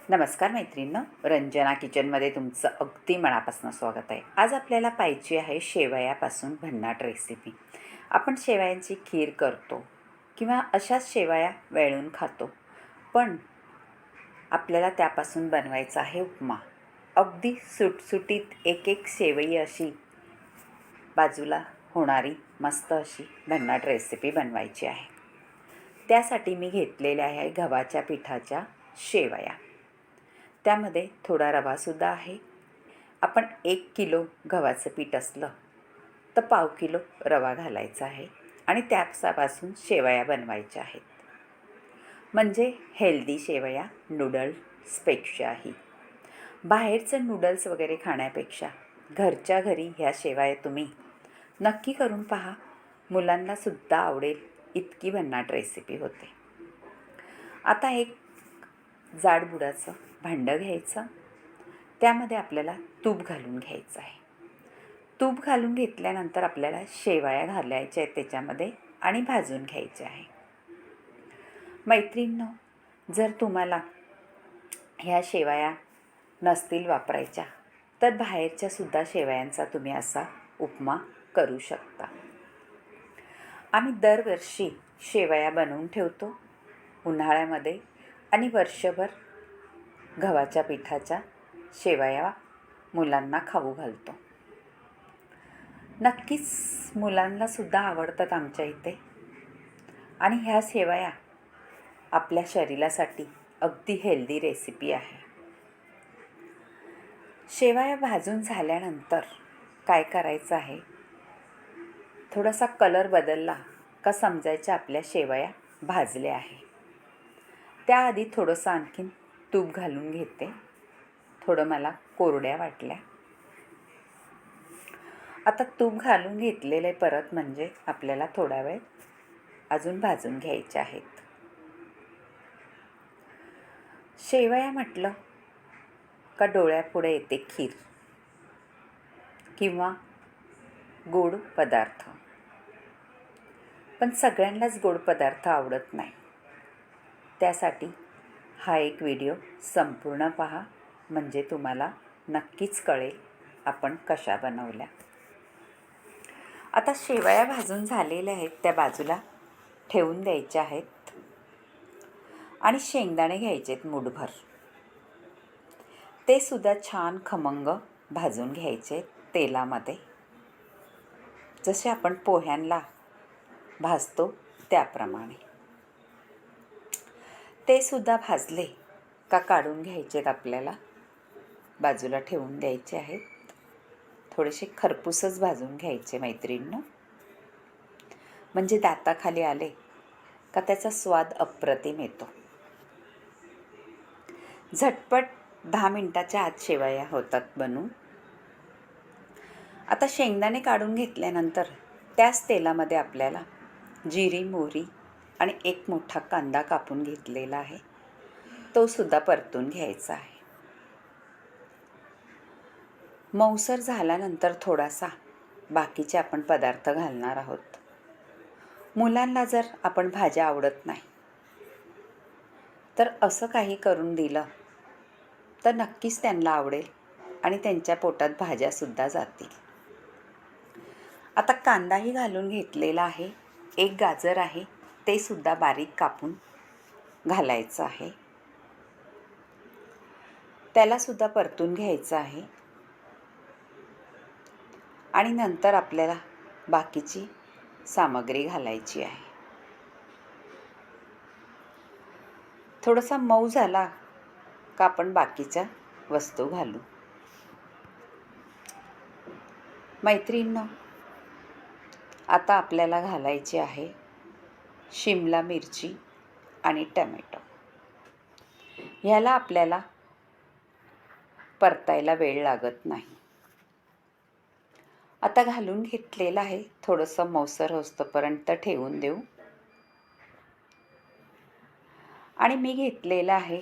नमस्कार मैत्रिणींनो, रंजना किचनमध्ये तुमचं अगदी मनापासून स्वागत आहे. आज आपल्याला पाहिजे आहे शेवयापासून भन्नाट रेसिपी. आपण शेवयांची खीर करतो किंवा अशाच शेवया वेळून खातो, पण आपल्याला त्यापासून बनवायचा आहे उपमा. अगदी सुटसुटीत एक एक शेवई अशी बाजूला होणारी मस्त अशी भन्नाट रेसिपी बनवायची आहे. त्यासाठी मी घेतलेल्या आहे गव्हाच्या पिठाच्या शेवया. त्यामध्ये थोडा रवासुद्धा आहे. आपण 1 किलो गव्हाचं पीठ असलं तर पाव किलो रवा घालायचा आहे आणि त्यापासून शेवया बनवायच्या आहेत. म्हणजे हेल्दी शेवया नूडल्सपेक्षाही. बाहेरचं नूडल्स वगैरे खाण्यापेक्षा घरच्या घरी ह्या शेवया तुम्ही नक्की करून पहा. मुलांनासुद्धा आवडेल इतकी भन्नाट रेसिपी होते. आता एक जाडबुडाचं भांडं घ्यायचं. त्यामध्ये आपल्याला तूप घालून घ्यायचं आहे. तूप घालून घेतल्यानंतर आपल्याला शेवया घालायच्या आहेत त्याच्यामध्ये आणि भाजून घ्यायच्या आहे. मैत्रिणींनो, जर तुम्हाला ह्या शेवया नसतील वापरायच्या तर बाहेरच्यासुद्धा शेवयांचा तुम्ही असा उपमा करू शकता. आम्ही दरवर्षी शेवया बनवून ठेवतो उन्हाळ्यामध्ये आणि वर्षभर गव्हाच्या पिठाच्या शेवया मुलांना खाऊ घालतो. नक्कीच मुलांनासुद्धा आवडतात आमच्या इथे. आणि ह्या शेवया आपल्या शरीरासाठी अगदी हेल्दी रेसिपी आहे. शेवया भाजून झाल्यानंतर काय करायचं आहे, थोडासा कलर बदलला का समजायच्या आपल्या शेवया भाजल्या आहे. त्याआधी थोडंसं आणखीन तूप घालून घेते. थोडं मला कोरड्या वाटल्या. आता तूप घालून घेतलेले परत म्हणजे आपल्याला थोडा वेळ अजून भाजून घ्यायचे आहेत. शेवया म्हटलं का डोळ्यापुढे येते खीर किंवा गोड पदार्थ. पण सगळ्यांनाच गोड पदार्थ आवडत नाही. त्यासाठी हा एक व्हिडिओ संपूर्ण पहा, म्हणजे तुम्हाला नक्कीच कळेल आपण कशा बनवल्या. आता शेवया भाजून झालेल्या आहेत त्या बाजूला ठेवून द्यायच्या आहेत. आणि शेंगदाणे घ्यायचे आहेत मूठभर. ते सुद्धा छान खमंग भाजून घ्यायचे तेलामध्ये, जसे आपण पोह्यांना भाजतो त्याप्रमाणे. ते सुद्धा भाजले का काढून घ्यायचे आहेत, आपल्याला बाजूला ठेवून द्यायचे आहेत. थोडेसे खरपूसच भाजून घ्यायचे मैत्रिणींनो, म्हणजे दाताखाली आले का त्याचा स्वाद अप्रतिम येतो. झटपट 10 मिनिटाच्या आत शेवया होतात बनून. आता शेंगदाणे काढून घेतल्यानंतर त्याच तेलामध्ये आपल्याला जिरी, मोहरी आणि 1 मोठा कांदा कापून घेतलेला आहे, तो सुद्धा परतून घ्यायचा आहे. मऊसर झाल्यानंतर थोडासा बाकीचे आपण पदार्थ घालणार आहोत. मुलांना जर आपण भाज्या आवडत नाही तर असं काही करून दिलं तर नक्कीच त्यांना आवडेल आणि त्यांच्या पोटात भाज्यासुद्धा जातील. आता कांदाही घालून घेतलेला आहे. 1 गाजर आहे, ते सुद्धा बारीक कापून घालायचं आहे. त्यालासुद्धा परतून घ्यायचं आहे. आणि नंतर आपल्याला बाकीची सामग्री घालायची आहे. थोडासा मऊ झाला का आपण बाकीच्या वस्तू घालू. मैत्रिणींनो, आता आपल्याला घालायची आहे शिमला मिरची आणि टमॅटो. ह्याला आपल्याला परतायला वेळ लागत नाही. आता घालून घेतलेलं आहे. थोडंसं मऊसर होईपर्यंत ठेवून देऊ. आणि मी घेतलेलं आहे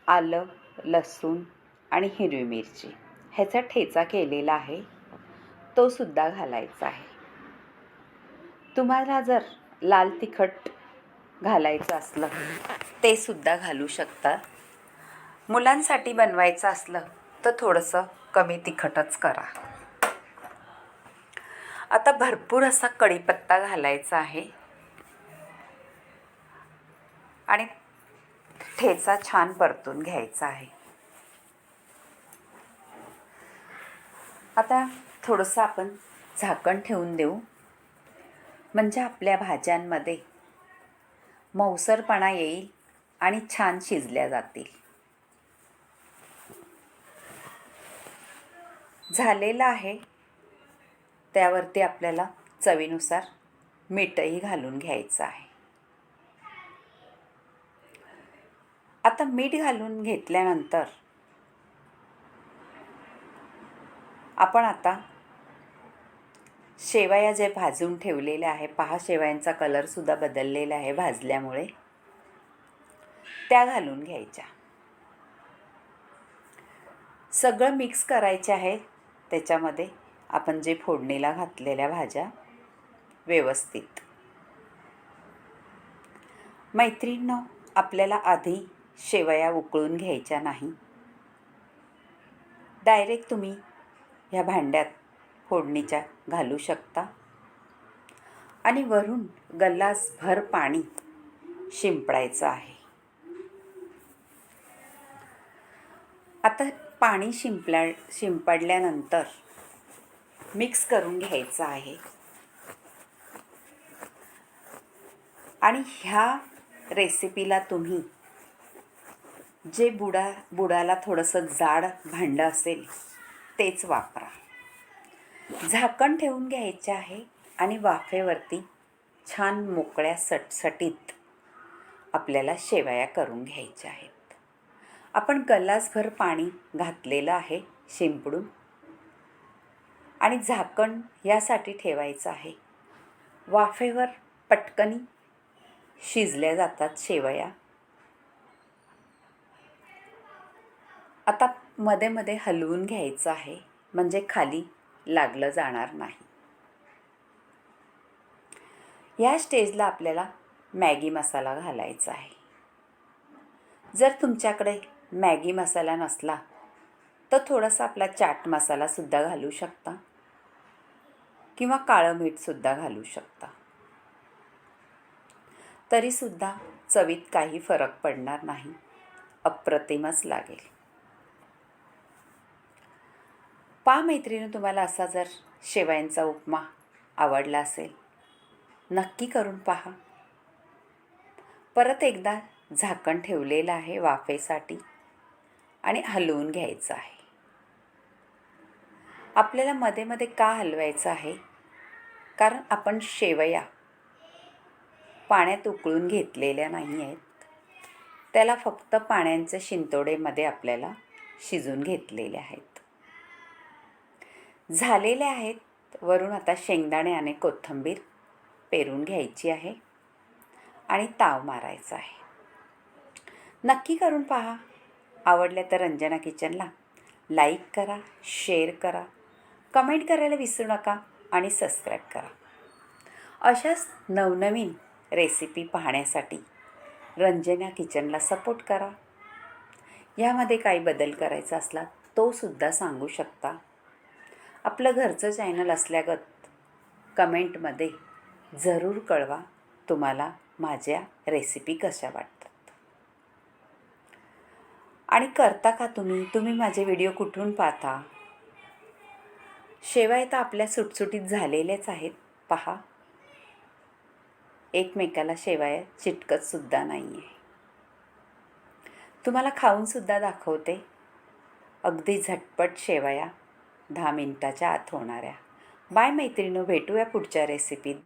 आलं, लसूण आणि हिरवी मिरची. ह्याचा ठेचा केलेला आहे, तो सुद्धा घालायचा आहे. तुम्हाला जर लाल तिखट घालायचं असलं ते सुद्धा घालू शकता. मुलांसाठी बनवायचं असलं तर थोडंसं कमी तिखटच करा. आता भरपूर असा कढीपत्ता घालायचा आहे आणि ठेचा छान परतून घ्यायचा आहे. आता थोडंसं आपण झाकण ठेवून देऊ, म्हणजे आपल्या भाज्यांमध्ये मऊसरपणा येईल आणि छान शिजल्या जातील. झालेलं आहे. त्यावरती आपल्याला चवीनुसार मीठही घालून घ्यायचं आहे. आता मीठ घालून घेतल्यानंतर आपण आता शेवया जे भाजून ठेवलेले आहे, पहा शेवयांचा कलरसुद्धा बदललेला आहे भाजल्यामुळे, त्या घालून घ्यायच्या. सगळं मिक्स करायचे आहे त्याच्यामध्ये आपण जे फोडणीला घातलेल्या भाज्या व्यवस्थित. मैत्रिणींनो, आपल्याला आधी शेवया उकळून घ्यायच्या नाही. डायरेक्ट तुम्ही ह्या भांड्यात फोडणीच्या घालू शकता आणि वरून गल्लासभर पाणी शिंपडायचं आहे. आता पाणी शिंपडल्यानंतर मिक्स करून घ्यायचं आहे. आणि ह्या रेसिपीला तुम्ही जे बुडाला थोडंसं जाड भांडं असेल तेच वापरा. झाकण ठेवून घ्यायचे आहे आणि वाफेवरती छान मोकळ्या सटसटीत आपल्याला शेवया करून घ्यायच्या आहेत. आपण गल्लासभर पाणी घातलेलं आहे शिंपडून आणि झाकण यासाठी ठेवायचं आहे. वाफेवर पटकनी शिजल्या जातात शेवया. आता मध्ये मध्ये हलवून घ्यायचं आहे, म्हणजे खाली लागलं जाणार नाही. या स्टेजला आपल्याला मॅगी मसाला घालायचा आहे. जर तुमच्याकडे मॅगी मसाला नसला तर थोडासा आपला चाट मसालासुद्धा घालू शकता किंवा काळं मीठसुद्धा घालू शकता. तरीसुद्धा चवीत काही फरक पडणार नाही, अप्रतिमच लागेल. पहा मैत्रिणी, तुम्हाला असा जर शेवयांचा उपमा आवडला असेल नक्की करून पहा. परत एकदा झाकण ठेवलेलं आहे वाफेसाठी आणि हलवून घ्यायचं आहे. आपल्याला मध्ये मध्ये का हलवायचं आहे, कारण आपण शेवया पाण्यात उकळून घेतलेल्या नाही आहेत. त्याला फक्त पाण्याच्या शिंतोडेमध्ये आपल्याला शिजून घेतलेले आहेत. झालेले आहेत. वरून आता शेंगदाणे आणि कोथिंबीर पेरून घ्यायची आहे आणि ताव मारायचा आहे. नक्की करून पहा. आवडल्या तर रंजना किचनला लाईक करा, शेअर करा, कमेंट करायला विसरू नका आणि सबस्क्राईब करा. अशाच नवनवीन रेसिपी पाहण्यासाठी रंजना किचनला सपोर्ट करा. यामध्ये काही बदल करायचा असला तो सुद्धा सांगू शकता. आपलं घरचं चॅनल असल्यागत कमेंटमध्ये जरूर कळवा तुम्हाला माझ्या रेसिपी कशा वाटतात. आणि करता का तुम्ही माझे व्हिडिओ कुठून पाहता? शेवया तर आपल्या सुटसुटीत झालेल्याच आहेत. पहा, एकमेकाला शेवया चिटकतसुद्धा नाही आहे. तुम्हाला खाऊनसुद्धा दाखवते. अगदी झटपट शेवया 10 मिनिटाच्या आत होणाऱ्या. बाय मैत्रिणींनो, भेटूया पुढच्या रेसिपीत.